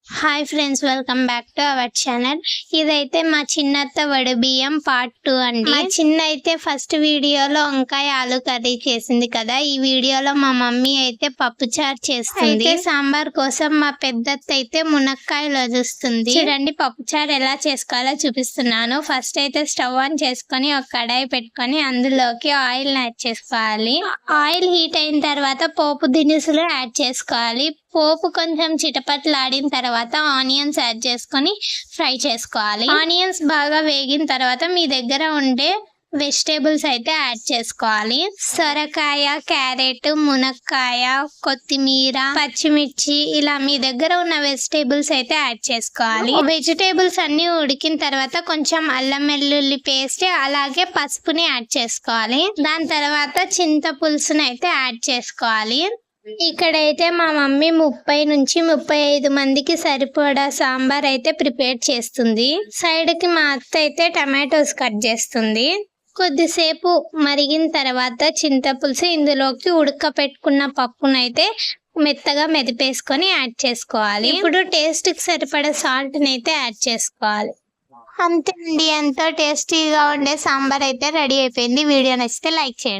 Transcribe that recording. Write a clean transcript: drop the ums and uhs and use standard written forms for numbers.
Hi friends, welcome back to our channel. ఇదైతే మా చిన్నత్త వడిబియ్యం part 2 అండి. మా చిన్న అయితే ఫస్ట్ వీడియోలో వంకాయ ఆలు కర్రీ చేసింది కదా, ఈ వీడియోలో మా మమ్మీ అయితే పప్పుచారు చేస్తుంది. సాంబార్ కోసం మా పెద్దత్త అయితే మునక్కాయలు వదుస్తుంది. చూడండి పప్పుచారు ఎలా చేసుకోవాలో చూపిస్తున్నాను. ఫస్ట్ అయితే స్టవ్ ఆన్ చేసుకొని ఒక కడాయి పెట్టుకొని అందులోకి ఆయిల్ యాడ్ చేసుకోవాలి. ఆయిల్ హీట్ అయిన తర్వాత పోపు దినుసులు యాడ్ చేసుకోవాలి. పోపు కొంచెం చిటపట్లాడిన తర్వాత ఆనియన్స్ యాడ్ చేసుకొని ఫ్రై చేసుకోవాలి. ఆనియన్స్ బాగా వేగిన తర్వాత మీ దగ్గర ఉండే వెజిటేబుల్స్ అయితే యాడ్ చేసుకోవాలి. సొరకాయ, క్యారెట్, మునక్కాయ, కొత్తిమీర, పచ్చిమిర్చి ఇలా మీ దగ్గర ఉన్న వెజిటేబుల్స్ అయితే యాడ్ చేసుకోవాలి. వెజిటేబుల్స్ అన్ని ఉడికిన తర్వాత కొంచెం అల్లం వెల్లుల్లి పేస్ట్ అలాగే పసుపుని యాడ్ చేసుకోవాలి. దాని తర్వాత చింతపులుసుని అయితే యాడ్ చేసుకోవాలి. ఇక్కడైతే మా మమ్మీ 30 నుంచి 35 మందికి సరిపడా సాంబార్ అయితే ప్రిపేర్ చేస్తుంది. సైడ్ కి మా అత్త అయితే టమాటోస్ కట్ చేస్తుంది. కొద్దిసేపు మరిగిన తర్వాత చింతపులుసు ఇందులోకి ఉడకపెట్టుకున్న పప్పునైతే మెత్తగా మెదిపేసుకొని యాడ్ చేసుకోవాలి. ఇప్పుడు టేస్ట్ కి సరిపడా సాల్ట్ అయితే యాడ్ చేసుకోవాలి. అంతే అండి, ఎంతో టేస్టీగా ఉండే సాంబార్ అయితే రెడీ అయిపోయింది. వీడియో నచ్చితే లైక్ చేయండి.